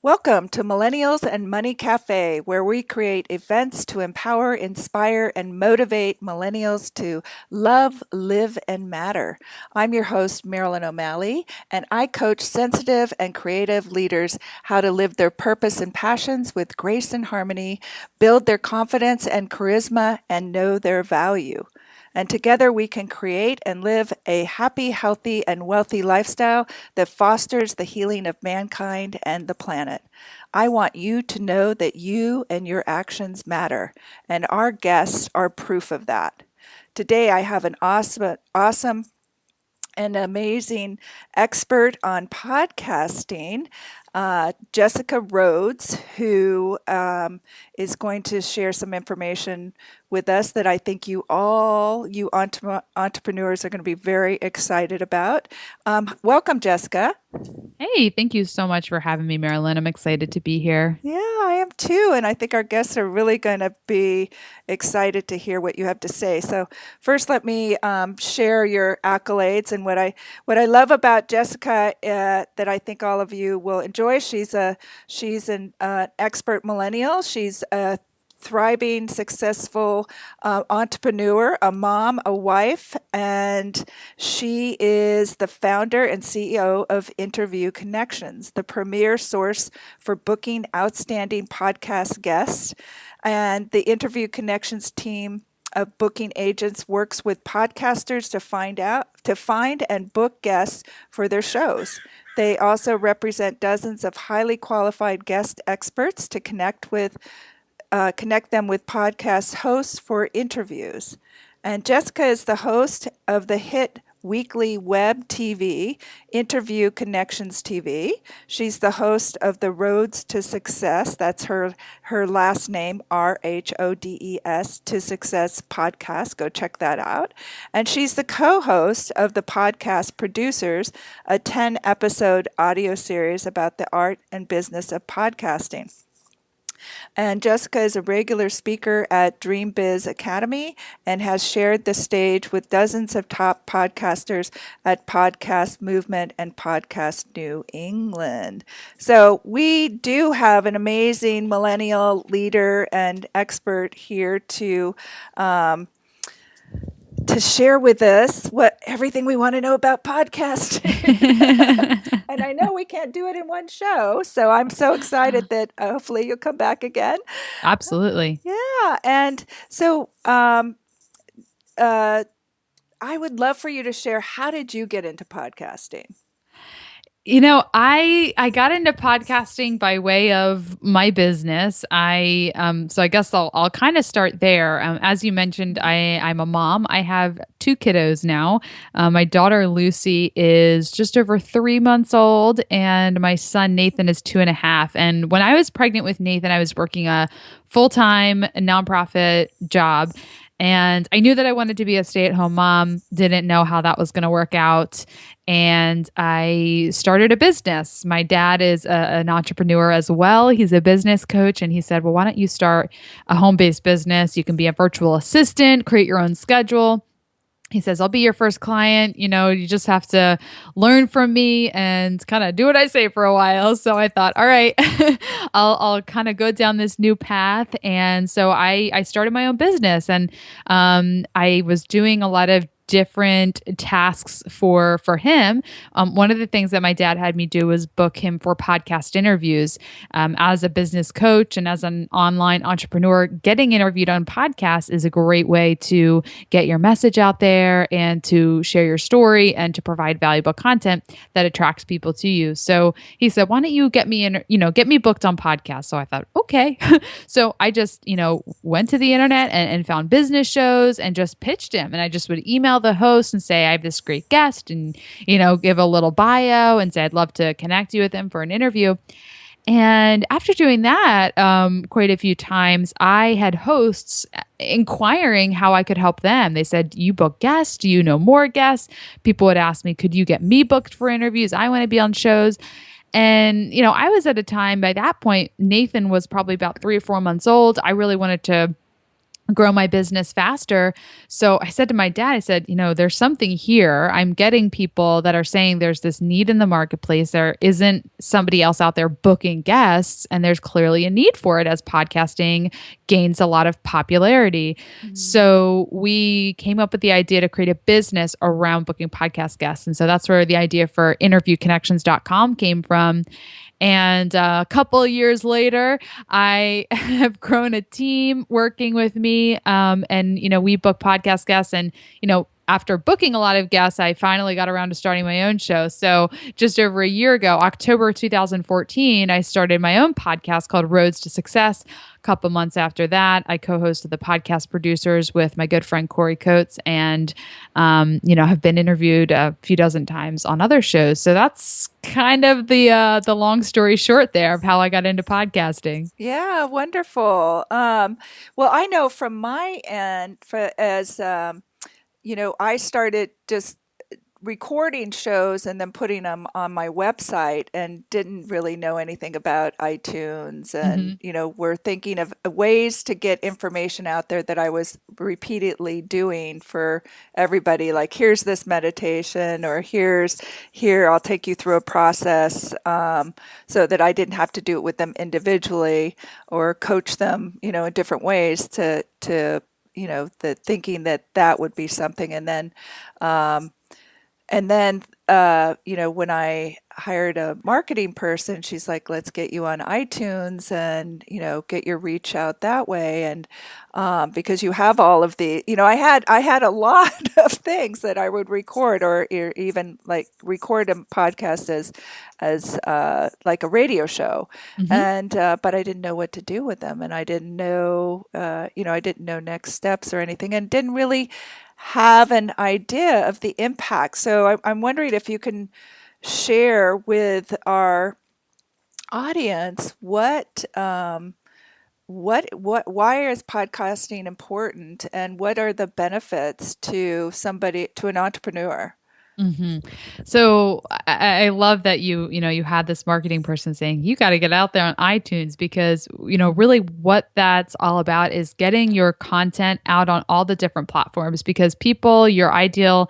Welcome to Millennials and Money Cafe, where we create events to empower, inspire, and motivate millennials to love, live, and matter. I'm your host, Marilyn O'Malley, and I coach sensitive and creative leaders how to live their purpose and passions with grace and harmony, build their confidence and charisma, and know their value. And together we can create and live a happy, healthy, and wealthy lifestyle that fosters the healing of mankind and the planet. I want you to know that you and your actions matter, and our guests are proof of that. Today I have an awesome and amazing expert on podcasting, Jessica Rhodes, who is going to share some information with us that I think you entrepreneurs are going to be very excited about. Welcome, Jessica. Hey, thank you so much for having me, Marilyn. I'm excited to be here. Yeah, I am too. And I think our guests are really going to be excited to hear what you have to say. So first, let me share your accolades and what I love about Jessica that I think all of you will enjoy. She's an expert millennial. She's a thriving, successful entrepreneur, a mom, a wife, and she is the founder and CEO of Interview Connections, the premier source for booking outstanding podcast guests. And the Interview Connections team of booking agents works with podcasters to find and book guests for their shows. They also represent dozens of highly qualified guest experts to connect them with podcast hosts for interviews. And Jessica is the host of the hit weekly web TV, Interview Connections TV. She's the host of the Roads to Success, that's her last name, RHODES, to Success podcast. Go check that out. And she's the co-host of the Podcast Producers, a 10-episode audio series about the art and business of podcasting. And Jessica is a regular speaker at Dream Biz Academy and has shared the stage with dozens of top podcasters at Podcast Movement and Podcast New England. So we do have an amazing millennial leader and expert here to share with us everything we want to know about podcasting. And I know we can't do it in one show, so I'm so excited that hopefully you'll come back again. Absolutely. Yeah, and so I would love for you to share, how did you get into podcasting? You know, I got into podcasting by way of my business. So I guess I'll kind of start there. As you mentioned, I'm a mom. I have 2 kiddos now. My daughter Lucy is just over 3 months old, and my son Nathan is 2.5. And when I was pregnant with Nathan, I was working a full-time nonprofit job. And I knew that I wanted to be a stay-at-home mom, didn't know how that was going to work out. And I started a business. My dad is an entrepreneur as well. He's a business coach. And he said, well, why don't you start a home-based business? You can be a virtual assistant, create your own schedule. He says, I'll be your first client. You know, you just have to learn from me and kind of do what I say for a while. So I thought, all right, I'll kind of go down this new path. And so I started my own business, and I was doing a lot of different tasks for him. One of the things that my dad had me do was book him for podcast interviews. As a business coach and as an online entrepreneur, getting interviewed on podcasts is a great way to get your message out there and to share your story and to provide valuable content that attracts people to you. So he said, why don't you get me booked on podcasts? So I thought, okay. So I just, went to the internet and found business shows and just pitched him. And I just would email the host and say, I have this great guest, and, give a little bio and say, I'd love to connect you with him for an interview. And after doing that quite a few times, I had hosts inquiring how I could help them. They said, you book guests? Do you know more guests? People would ask me, could you get me booked for interviews? I want to be on shows. And, I was at a time by that point, Nathan was probably about 3 or 4 months old. I really wanted to grow my business faster. So I said to my dad, I said, there's something here. I'm getting people that are saying there's this need in the marketplace. There isn't somebody else out there booking guests, and there's clearly a need for it as podcasting gains a lot of popularity. So we came up with the idea to create a business around booking podcast guests. And so that's where the idea for interviewconnections.com came from. And a couple of years later, I have grown a team working with me. We book podcast guests. And, after booking a lot of guests, I finally got around to starting my own show. So just over a year ago, October 2014, I started my own podcast called Roads to Success. A couple months after that, I co-hosted the Podcast Producers with my good friend Corey Coates, and have been interviewed a few dozen times on other shows. So that's kind of the long story short there of how I got into podcasting. Yeah, wonderful. Well, I know from my end, I started just recording shows and then putting them on my website and didn't really know anything about iTunes. And, we're thinking of ways to get information out there that I was repeatedly doing for everybody. Like, here's this meditation, or here, I'll take you through a process, so that I didn't have to do it with them individually or coach them, in different ways to the thinking that would be something. And then, when I hired a marketing person, she's like, let's get you on iTunes and, get your reach out that way. And because you have all of the, I had a lot of things that I would record, or even like record a podcast as like a radio show. And but I didn't know what to do with them, and I didn't know I didn't know next steps or anything, and didn't really have an idea of the impact. So I'm wondering if you can share with our audience why is podcasting important, and what are the benefits to an entrepreneur? So I love that you had this marketing person saying you got to get out there on iTunes, because really what that's all about is getting your content out on all the different platforms, because people, your ideal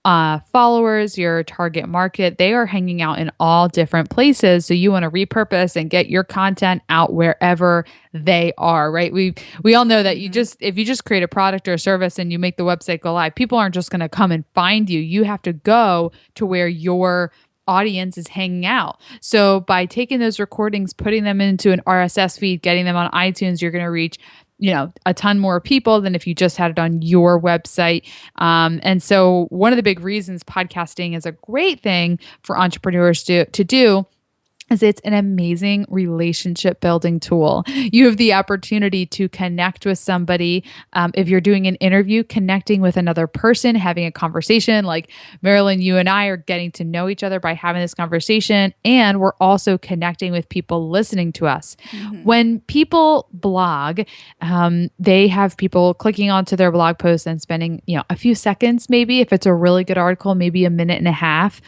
followers, your target market, they are hanging out in all different places. So you want to repurpose and get your content out wherever they are, right? We all know that if you just create a product or a service and you make the website go live, people aren't just going to come and find you. You have to go to where your audience is hanging out. So by taking those recordings, putting them into an RSS feed, getting them on iTunes, you're going to reach a ton more people than if you just had it on your website. And so one of the big reasons podcasting is a great thing for entrepreneurs to do is it's an amazing relationship building tool. You have the opportunity to connect with somebody. If you're doing an interview, connecting with another person, having a conversation, like Marilyn, you and I are getting to know each other by having this conversation. And we're also connecting with people listening to us. When people blog, they have people clicking onto their blog post and spending, a few seconds, maybe if it's a really good article, maybe a minute and a half.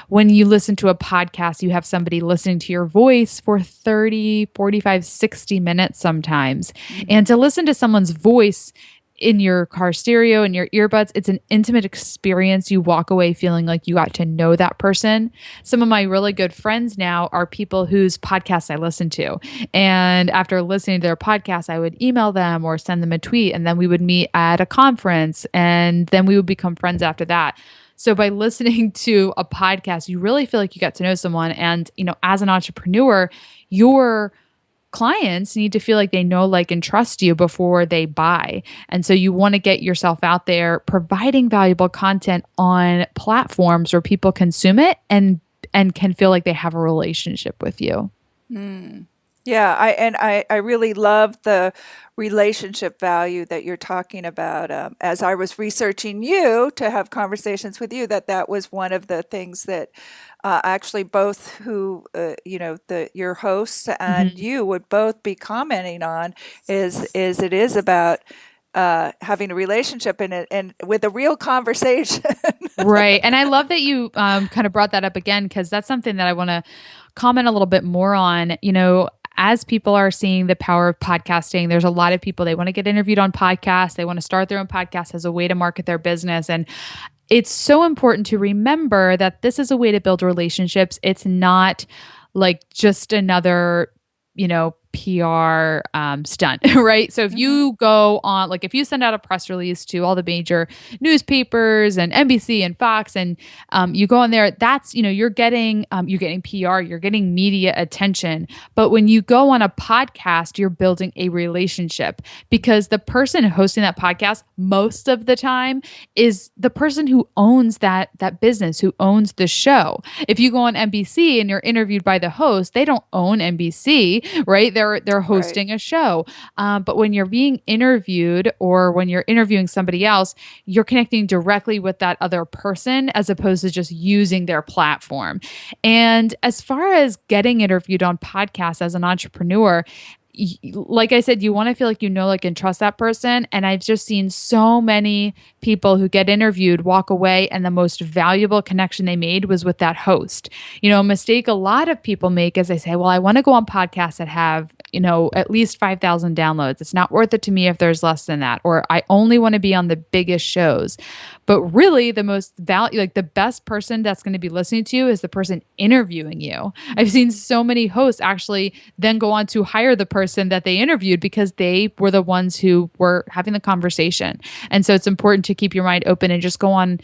When you listen to a podcast, you have somebody listening to your voice for 30, 45, 60 minutes sometimes. And to listen to someone's voice in your car stereo and your earbuds, it's an intimate experience. You walk away feeling like you got to know that person. Some of my really good friends now are people whose podcasts I listen to. And after listening to their podcast, I would email them or send them a tweet, and then we would meet at a conference, and then we would become friends after that. So by listening to a podcast, you really feel like you got to know someone. And, as an entrepreneur, your clients need to feel like they know, like, and trust you before they buy. And so you want to get yourself out there providing valuable content on platforms where people consume it and can feel like they have a relationship with you. Yeah, I really love the relationship value that you're talking about. As I was researching you to have conversations with you, that was one of the things that actually both your hosts and you would both be commenting on is it is about having a relationship in it and with a real conversation. Right. And I love that you kind of brought that up again, because that's something that I want to comment a little bit more on. as people are seeing the power of podcasting, there's a lot of people, they want to get interviewed on podcasts. They want to start their own podcast as a way to market their business. And it's so important to remember that this is a way to build relationships. It's not like just another, PR stunt, right? So if you go on, like if you send out a press release to all the major newspapers and NBC and Fox, and you go on there, that's, you're getting PR, you're getting media attention. But when you go on a podcast, you're building a relationship, because the person hosting that podcast most of the time is the person who owns that business, who owns the show. If you go on NBC and you're interviewed by the host, they don't own NBC, right? They're hosting a show. But when you're being interviewed, or when you're interviewing somebody else, you're connecting directly with that other person as opposed to just using their platform. And as far as getting interviewed on podcasts as an entrepreneur, like I said, you want to feel like like, and trust that person. And I've just seen so many people who get interviewed walk away, and the most valuable connection they made was with that host. A mistake a lot of people make is they say, well, I want to go on podcasts that have, at least 5,000 downloads. It's not worth it to me if there's less than that. Or I only want to be on the biggest shows. But really, the most the best person that's going to be listening to you is the person interviewing you. I've seen so many hosts actually then go on to hire the person that they interviewed, because they were the ones who were having the conversation. And so it's important to keep your mind open and just go on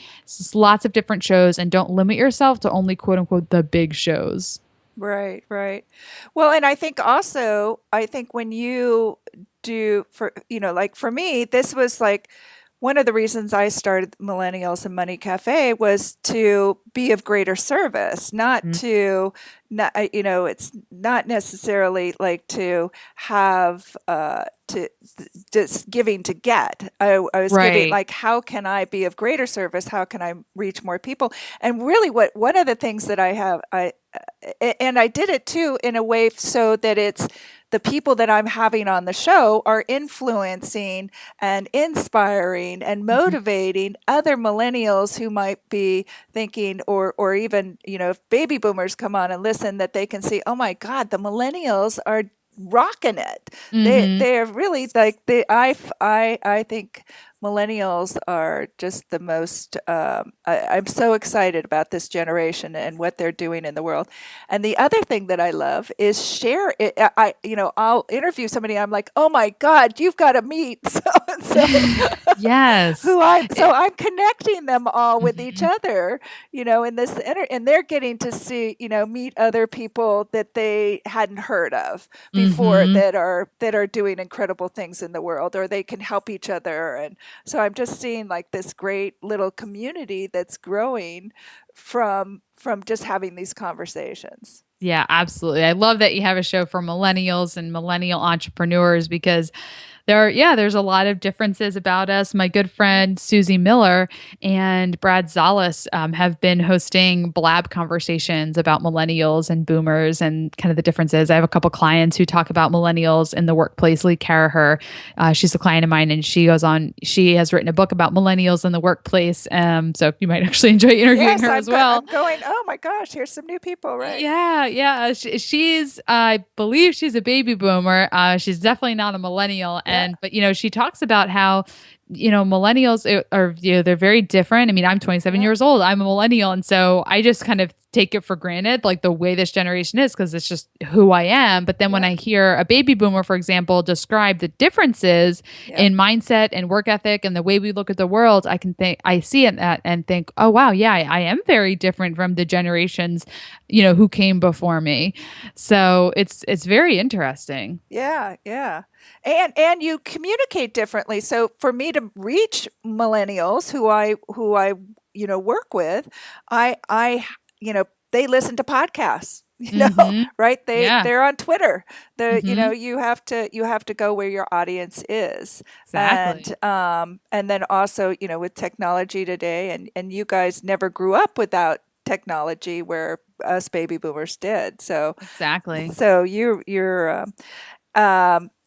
lots of different shows, and don't limit yourself to only quote unquote the big shows. Right, right. Well, and I think also, when you do, like for me, this was like one of the reasons I started Millennials and Money Cafe, was to be of greater service, not to, not, it's not necessarily like to have, to just giving to get. I was giving, Right. like, how can I be of greater service? How can I reach more people? And really, one of the things that and I did it too in a way so that it's the people that I'm having on the show are influencing and inspiring and motivating other millennials who might be thinking, or even, if baby boomers come on and listen, that they can see, oh my God, the millennials are rocking it. They're really like, I think millennials are just the most, I'm so excited about this generation and what they're doing in the world. And the other thing that I love is share it. I'll interview somebody. I'm like, oh my God, you've got to meet so and so. Yes. I'm connecting them all with each Mhm. other, in this and they're getting to see, meet other people that they hadn't heard of before, Mhm. that are doing incredible things in the world, or they can help each other. And so I'm just seeing like this great little community that's growing from just having these conversations. Yeah, absolutely. I love that you have a show for millennials and millennial entrepreneurs, because there's a lot of differences about us. My good friend Susie Miller and Brad Zalis have been hosting Blab conversations about millennials and boomers and kind of the differences. I have a couple clients who talk about millennials in the workplace. Lee Caraher, she's a client of mine, and she has written a book about millennials in the workplace. So you might actually enjoy interviewing her as well. I'm going, oh my gosh, here's some new people, right? Yeah, yeah. She's, I believe she's a baby boomer. She's definitely not a millennial. But she talks about how, millennials are, they're very different. I mean, I'm 27 years old. I'm a millennial. And so I just kind of take it for granted, like the way this generation is, because it's just who I am. But then when I hear a baby boomer, for example, describe the differences in mindset and work ethic and the way we look at the world, I see it and think, oh, wow, yeah, I am very different from the generations, who came before me. So it's very interesting. Yeah, yeah. And you communicate differently. So for me to reach millennials who I work with, they listen to podcasts. Right? Yeah. They're on Twitter. Mhm. You have to go where your audience is. Exactly. And then also, with technology today, and you guys never grew up without technology where us baby boomers did. Exactly. So you're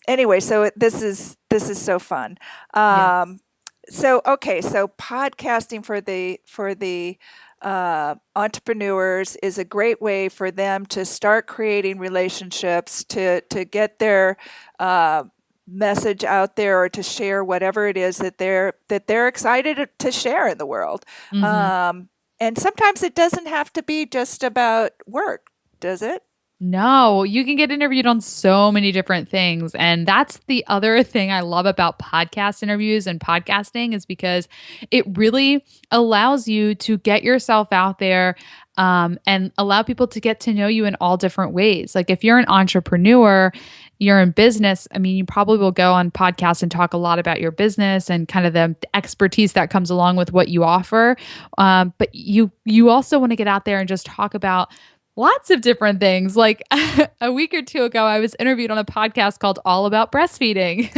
anyway, so this is so fun. Yeah. So okay, so podcasting for the entrepreneurs is a great way for them to start creating relationships, to get their message out there, or to share whatever it is that they're excited to share in the world. Hmm. And sometimes it doesn't have to be just about work, does it? No, you can get interviewed on so many different things. And that's the other thing I love about podcast interviews and podcasting is because it really allows you to get yourself out there and allow people to get to know you in all different ways. Like if you're an entrepreneur, you're in business, I mean, you probably will go on podcasts and talk a lot about your business and kind of the expertise that comes along with what you offer. But you also want to get out there and just talk about lots of different things. Like a week or two ago, I was interviewed on a podcast called All About Breastfeeding.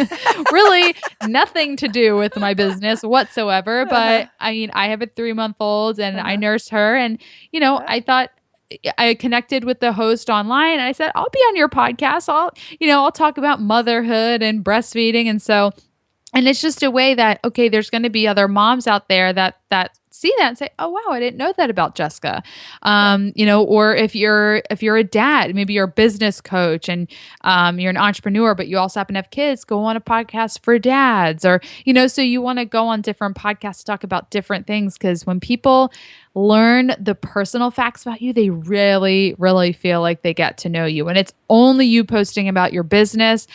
Really nothing to do with my business whatsoever. Uh-huh. But I mean, I have a 3-month old and I Uh-huh. nurse her. And, I thought, I connected with the host online and I said, I'll be on your podcast. I'll talk about motherhood and breastfeeding. And it's just a way that, okay, there's going to be other moms out there that see that and say, oh wow, I didn't know that about Jessica. Right. Or if you're a dad, maybe you're a business coach and you're an entrepreneur, but you also happen to have kids, go on a podcast for dads, or so you want to go on different podcasts to talk about different things, because when people learn the personal facts about you, they really, really feel like they get to know you. And it's only you posting about your business,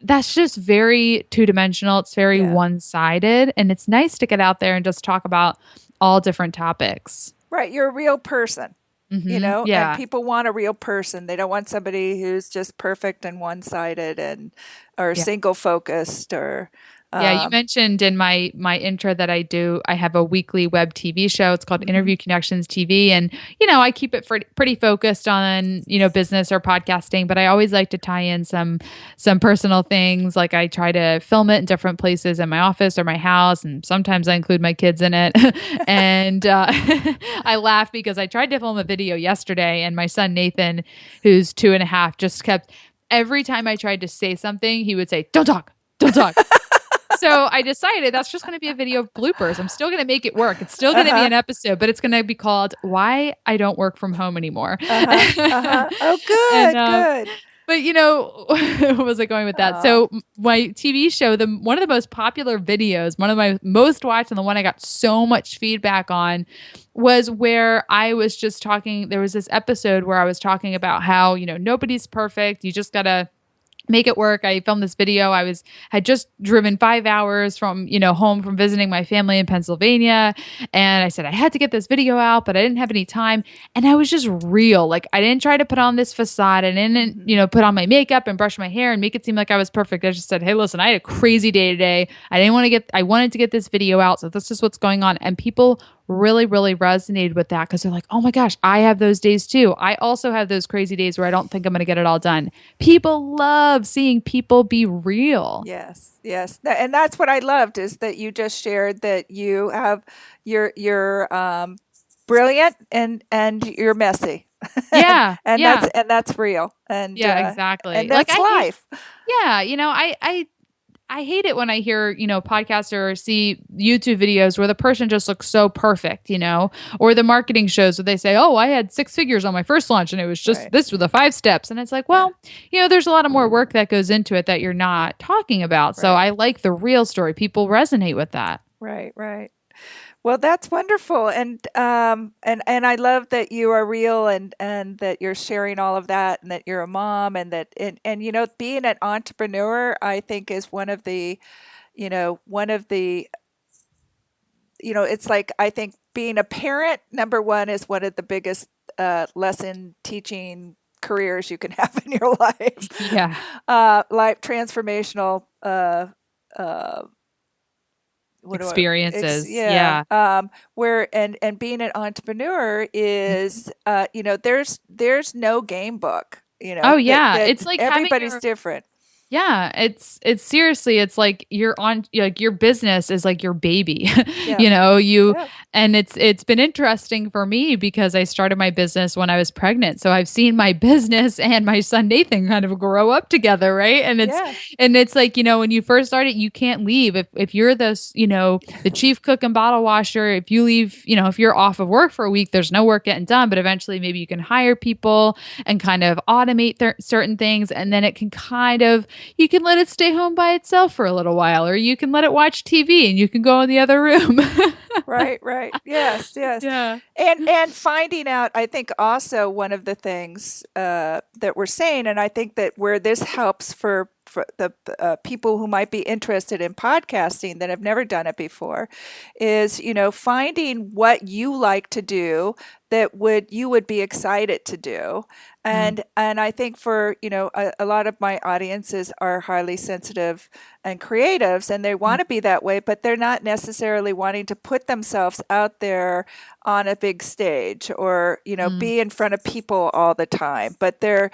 that's just very two-dimensional. It's very Yeah. one-sided. And it's nice to get out there and just talk about all different topics. Right. You're a real person, and Yeah. people want a real person. They don't want somebody who's just perfect and one-sided or Yeah. single focused or, Yeah, you um, mentioned in my intro that I have a weekly web TV show. It's called mhm. Interview Connections TV, and I keep it pretty focused on business or podcasting, but I always like to tie in some personal things. Like I try to film it in different places in my office or my house, and sometimes I include my kids in it. And I laugh because I tried to film a video yesterday, and my son Nathan, who's 2.5, just kept every time I tried to say something, he would say, "Don't talk, don't talk." So I decided that's just going to be a video of bloopers. I'm still going to make it work. It's still going to be Uh-huh. an episode, but it's going to be called "Why I Don't Work from Home Anymore." Uh-huh. Uh-huh. Oh, and good, good. but where was I going with that? Oh, So my TV show, the one of the most popular videos, one of my most watched, and the one I got so much feedback on, was where I was just talking. There was this episode where I was talking about how nobody's perfect. You just gotta make it work. I filmed this video. Had just driven 5 hours from, home from visiting my family in Pennsylvania. And I said, I had to get this video out, but I didn't have any time. And I was just real. Like I didn't try to put on this facade. I didn't, mhm. put on my makeup and brush my hair and make it seem like I was perfect. I just said, hey, listen, I had a crazy day today. I wanted to get this video out. So that's just what's going on. And people really, really resonated with that because they're like, oh my gosh, I have those days too. I also have those crazy days where I don't think I'm going to get it all done. People love seeing people be real. Yes, yes. And that's what I loved, is that you just shared that you're brilliant and you're messy. Yeah, yeah, And that's real. And yeah, exactly. and Like that's I hate, life. yeah, I hate it when I hear, podcasts or see YouTube videos where the person just looks so perfect, or the marketing shows where they say, oh, I had 6 figures on my first launch and it was just Right. this with the 5 steps. And it's like, Yeah. well, there's a lot of more work that goes into it that you're not talking about. So Right. I like the real story. People resonate with that. Right. Right. Well, that's wonderful, and I love that you are real, and that you're sharing all of that, and that you're a mom, and being an entrepreneur, I think, is one of the it's like, I think being a parent, number one, is one of the biggest lesson teaching careers you can have in your life. Yeah. Life transformational. Uh, what do Experiences. yeah, Yeah. where and being an entrepreneur is, there's no game book, Oh that yeah. It's like having everybody's your different. Yeah, it's seriously, it's like you're on like your business is like your baby. Yeah. You know, you Yeah. and it's been interesting for me because I started my business when I was pregnant. So I've seen my business and my son Nathan kind of grow up together, right? Yeah. And it's like, when you first started, you can't leave. If you're this, the chief cook and bottle washer, if you leave, if you're off of work for a week, there's no work getting done, but eventually maybe you can hire people and kind of automate certain things, and then it can kind of you can let it stay home by itself for a little while, or you can let it watch TV and you can go in the other room. Right, right. Yes, yes. Yeah. And finding out, I think also one of the things that we're saying, and I think that where this helps for the people who might be interested in podcasting that have never done it before, is finding what you like to do that you would be excited to do. Mm, And I think for a lot of my audiences are highly sensitive and creatives, and they mm, want to be that way, but they're not necessarily wanting to put themselves out there on a big stage, or mm. be in front of people all the time. But they're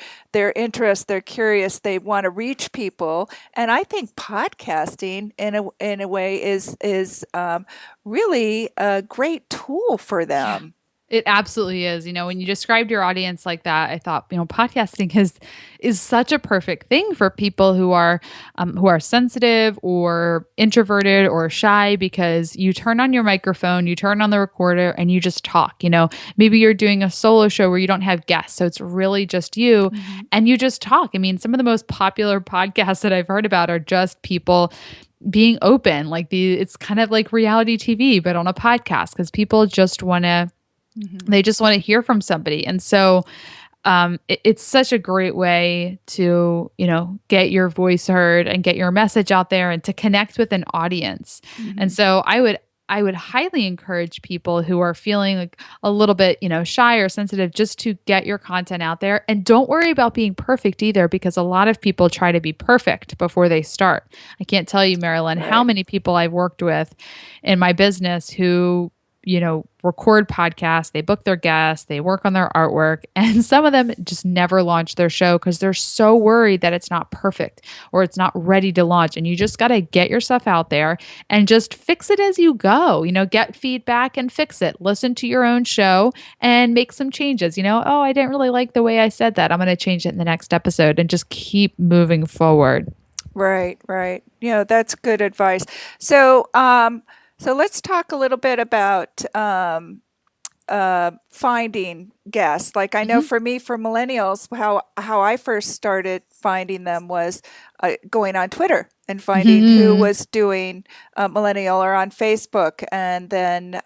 interested, they're curious, they want to reach people. And I think podcasting in a way is really a great tool for Yeah. them. It absolutely is. When you described your audience like that, I thought, podcasting is such a perfect thing for people who are sensitive or introverted or shy, because you turn on your microphone, you turn on the recorder, and you just talk. Maybe you're doing a solo show where you don't have guests, so it's really just you, Mhm. and you just talk. I mean, some of the most popular podcasts that I've heard about are just people being open, it's kind of like reality TV, but on a podcast, because people just want to Mhm. they just want to hear from somebody. And so it's such a great way to, get your voice heard and get your message out there and to connect with an audience. And Mhm. so I would highly encourage people who are feeling like a little bit, shy or sensitive, just to get your content out there. And don't worry about being perfect either, because a lot of people try to be perfect before they start. I can't tell you, Marilyn, how Right. many people I've worked with in my business who record podcasts, they book their guests, they work on their artwork, and some of them just never launch their show because they're so worried that it's not perfect or it's not ready to launch. And you just got to get yourself out there and just fix it as you go. Get feedback and fix it. Listen to your own show and make some changes. Oh, I didn't really like the way I said that. I'm going to change it in the next episode, and just keep moving forward. Right, right. That's good advice. So let's talk a little bit about finding guests. Like, I know Mhm. for me, for millennials, how I first started finding them was going on Twitter and finding who Mhm. was doing millennial, or on Facebook, and then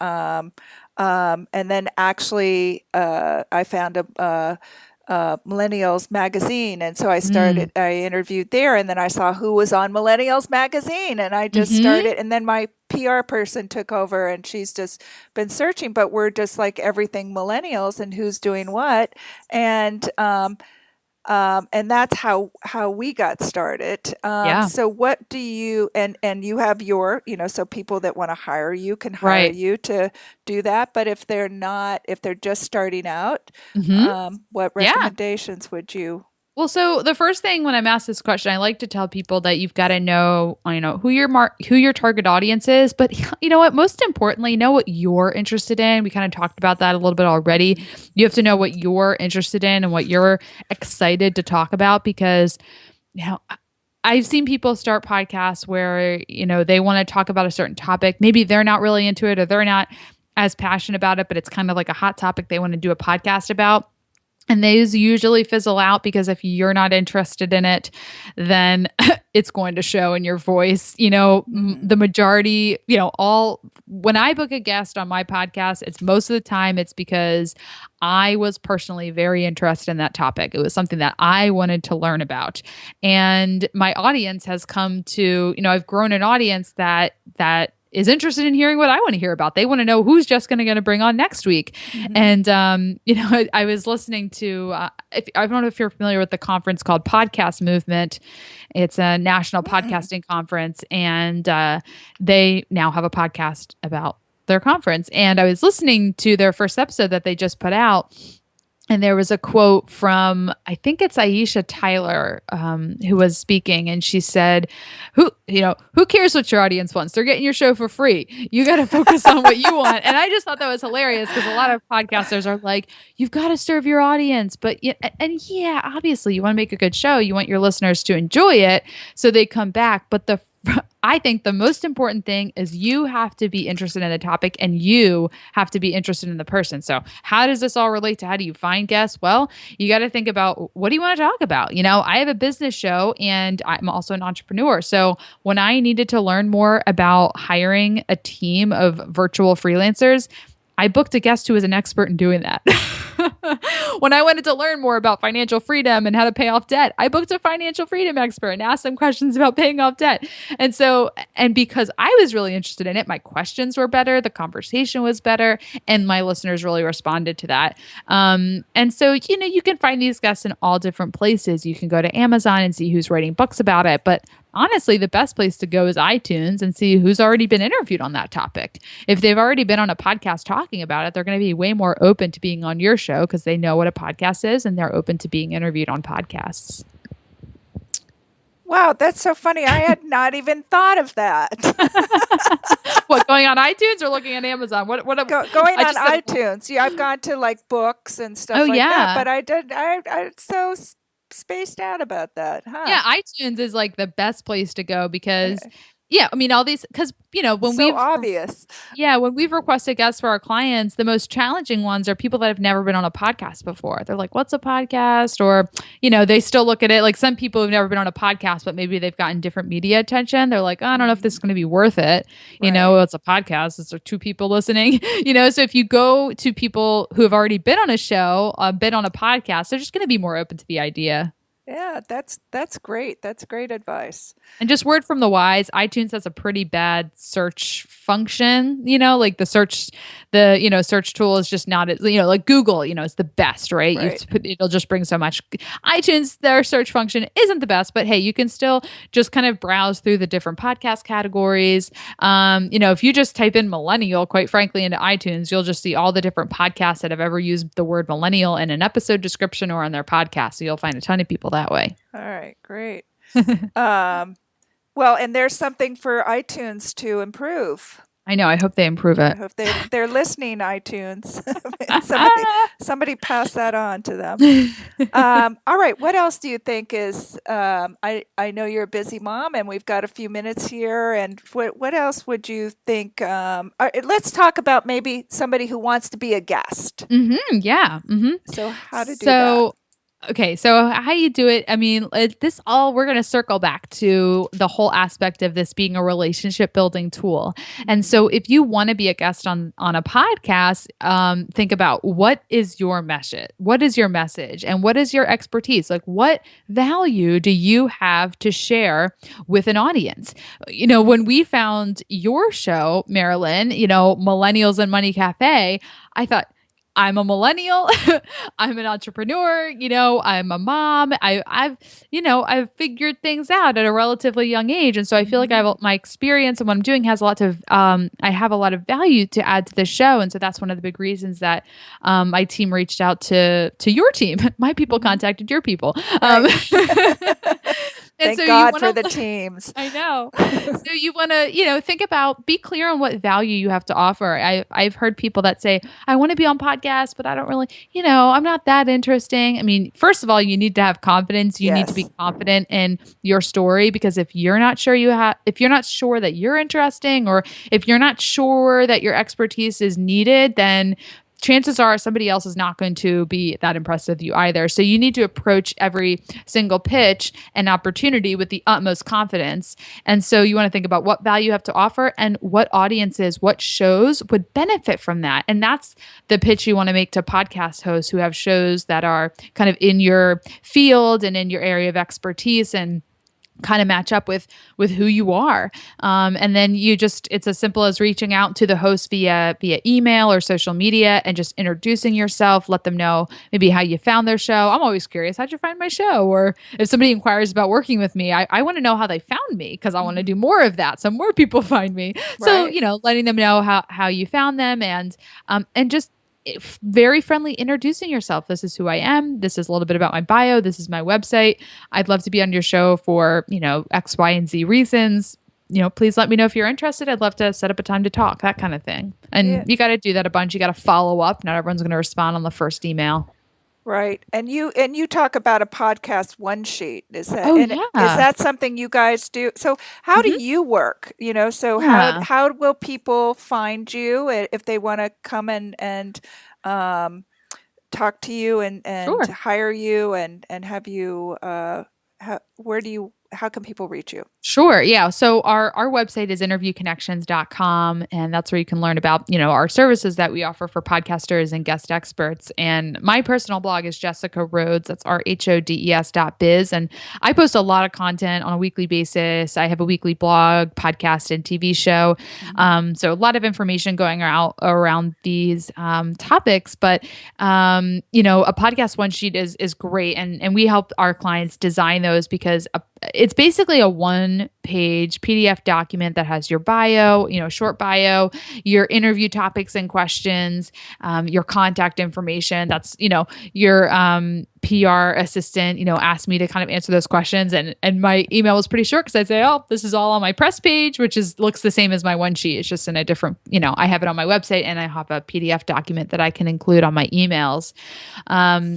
actually I found a Millennials magazine, and so Mm. I interviewed there, and then I saw who was on Millennials magazine, and I just Mhm. started, and then my PR person took over, and she's just been searching. But we're just like everything millennials and who's doing what, and and that's how we got started. Yeah. So what do you, and you have your, so people that want to hire you can hire Right. you to do that. But if they're not, if they're just starting out, Mhm. what Yeah. recommendations would you? Well, so the first thing when I'm asked this question, I like to tell people that you've got to know, who your target audience is, but you know what? Most importantly, know what you're interested in. We kind of talked about that a little bit already. You have to know what you're interested in and what you're excited to talk about, because you know I've seen people start podcasts where they want to talk about a certain topic. Maybe they're not really into it, or they're not as passionate about it, but it's kind of like a hot topic they want to do a podcast about. And these usually fizzle out, because if you're not interested in it, then it's going to show in your voice. Hmm. The majority, all when I book a guest on my podcast, it's most of the time it's because I was personally very interested in that topic. It was something that I wanted to learn about. And my audience has come to, I've grown an audience that is interested in hearing what I want to hear about. They want to know who's Jessica going to bring on next week. Hmm. And I was listening to. I don't know if you're familiar with the conference called Podcast Movement. It's a national Mm. podcasting conference, and they now have a podcast about their conference. And I was listening to their first episode that they just put out, And there was a quote from, I think it's Aisha Tyler, who was speaking, and she said, who cares what your audience wants? They're getting your show for free. You got to focus on what you want." And I just thought that was hilarious because a lot of podcasters are like, you've got to serve your audience. But yeah, obviously you want to make a good show. You want your listeners to enjoy it so they come back. But I think the most important thing is you have to be interested in the topic and you have to be interested in the person. So how does this all relate to how do you find guests? Well, you got to think about, what do you want to talk about? I have a business show and I'm also an entrepreneur. So when I needed to learn more about hiring a team of virtual freelancers, I booked a guest who was an expert in doing that. When I wanted to learn more about financial freedom and how to pay off debt, I booked a financial freedom expert and asked them questions about paying off debt. And because I was really interested in it, my questions were better, the conversation was better, and my listeners really responded to that. And so, you can find these guests in all different places. You can go to Amazon and see who's writing books about it, but honestly, the best place to go is iTunes and see who's already been interviewed on that topic. If they've already been on a podcast talking about it, they're going to be way more open to being on your show because they know what a podcast is and they're open to being interviewed on podcasts. Wow, that's so funny. I had not even thought of that. What, going on iTunes or looking at Amazon? Going on iTunes. Yeah, I've gone to like books and stuff that, but I so spaced out about that. Huh? Yeah, iTunes is like the best place to go because all these, because obvious. Yeah, when we've requested guests for our clients, the most challenging ones are people that have never been on a podcast before. They're like, "What's a podcast?" Or, they still look at it like some people who've never been on a podcast, but maybe they've gotten different media attention. They're like, "I don't know if this is going to be worth it." It's a podcast. It's two people listening. So if you go to people who have already been on a show, been on a podcast, they're just going to be more open to the idea. Yeah, that's great. That's great advice. And just word from the wise, iTunes has a pretty bad search function, like the search tool is just not, like Google, it's the best, right? It'll just bring so much. iTunes, their search function isn't the best, but hey, you can still just kind of browse through the different podcast categories. If you just type in millennial, quite frankly, into iTunes, you'll just see all the different podcasts that have ever used the word millennial in an episode description or on their podcast. So you'll find a ton of people that way. All right, great. Well, and there's something for iTunes to improve. I know. I hope they improve it. I hope they're listening, iTunes. somebody pass that on to them. All right. What else do you think is? I know you're a busy mom, and we've got a few minutes here. And what else would you think? Let's talk about maybe somebody who wants to be a guest. Mm-hmm, yeah. Mm-hmm. So how to do that? Okay, so how you do it, we're going to circle back to the whole aspect of this being a relationship building tool. And so if you want to be a guest on a podcast, think about what is your message? What is your message? And what is your expertise? Like, what value do you have to share with an audience? When we found your show, Marilyn, Millennials Money Cafe, I thought, I'm a millennial. I'm an entrepreneur. I'm a mom. I've figured things out at a relatively young age. And so I feel like my experience and what I'm doing has a lot of, I have a lot of value to add to the show. And so that's one of the big reasons that my team reached out to your team. My people contacted your people. Thank God for the teams. I know. So you want to, think about, be clear on what value you have to offer. I've heard people that say, I want to be on podcasts, but I don't really, I'm not that interesting. First of all, you need to have confidence. You need to be confident in your story, because if you're not sure if you're not sure that you're interesting, or if you're not sure that your expertise is needed, then chances are somebody else is not going to be that impressed with you either. So you need to approach every single pitch and opportunity with the utmost confidence. And so you want to think about what value you have to offer and what audiences, what shows would benefit from that. And that's the pitch you want to make to podcast hosts who have shows that are kind of in your field and in your area of expertise and kind of match up with who you are. And then it's as simple as reaching out to the host via email or social media and just introducing yourself, let them know maybe how you found their show. I'm always curious, how'd you find my show? Or if somebody inquires about working with me, I want to know how they found me, because I want to do more of that, so more people find me. Right. So, letting them know how you found them and just very friendly introducing yourself. This is who I am. This is a little bit about my bio. This is my website. I'd love to be on your show for, X, Y, and Z reasons. Please let me know if you're interested. I'd love to set up a time to talk, that kind of thing. Yeah. And you got to do that a bunch. You got to follow up. Not everyone's going to respond on the first email. Right. And you talk about a podcast one sheet. Is that Oh, and is yeah. that something you guys do? So how do Mhm. you work? So Yeah. how will people find you if they want to come and um, talk to you and Sure. hire you and have you how can people reach you? Sure. Yeah. So our website is interviewconnections.com, and that's where you can learn about, our services that we offer for podcasters and guest experts. And my personal blog is Jessica Rhodes. That's RHODES.biz. And I post a lot of content on a weekly basis. I have a weekly blog, podcast, and TV show. Mhm. So a lot of information going out around these topics. But a podcast one sheet is great. And we help our clients design those because it's basically a one page PDF document that has your bio, short bio, your interview topics and questions, your contact information. That's, your PR assistant, asked me to kind of answer those questions. And my email was pretty short because I'd say, oh, this is all on my press page, which looks the same as my one sheet. It's just in a different, I have it on my website and I have a PDF document that I can include on my emails.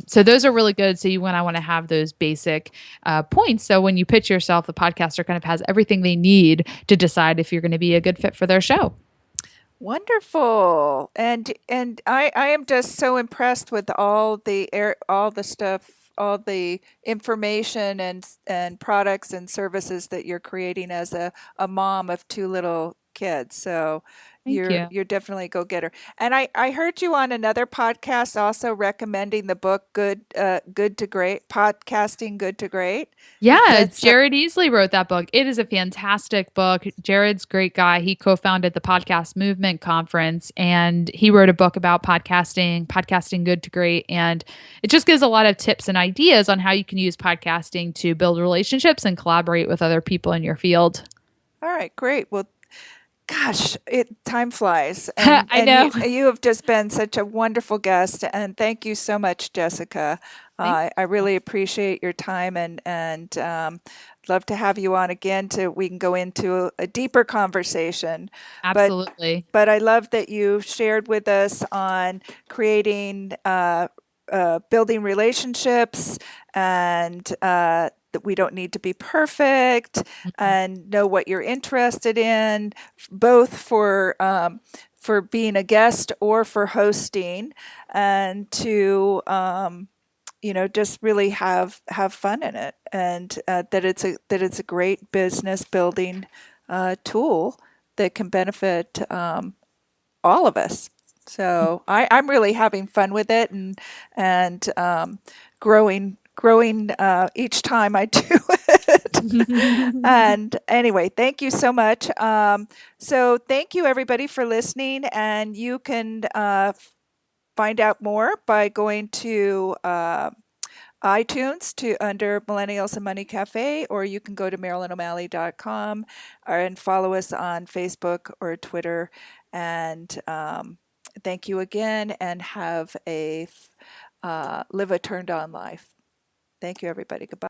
So those are really good. So I want to have those basic points. So when you pitch yourself, the podcaster kind of has everything they need to decide if you're going to be a good fit for their show. Wonderful. And I am just so impressed with all the stuff, all the information and products and services that you're creating as a mom of two little kids. So Thank you're you. you're definitely a go-getter. And I heard you on another podcast also recommending the book Good to Great, Podcasting Good to Great. Is Yeah, that some Jared Easley wrote that book. It is a fantastic book. Jared's a great guy. He co-founded the Podcast Movement Conference and he wrote a book about podcasting good to great. And it just gives a lot of tips and ideas on how you can use podcasting to build relationships and collaborate with other people in your field. All right, great. Well, gosh, time flies, and I and know. you have just been such a wonderful guest, and thank you so much, Jessica. Thank I you. really appreciate your time, and love to have you on again to we can go into a deeper conversation. But Absolutely. but I love that you shared with us on creating, building relationships, and that we don't need to be perfect, Mhm. and know what you're interested in, both for being a guest or for hosting, and to just really have fun in it, and that it's a great business building tool that can benefit all of us. So I'm really having fun with it, and growing each time I do it. And anyway, thank you so much. So thank you everybody for listening, and you can find out more by going to iTunes to under Millennials and Money Cafe, or you can go to MarilynO'Malley.com and follow us on Facebook or Twitter. And thank you again, and have a live a turned on life. Thank you, everybody. Goodbye.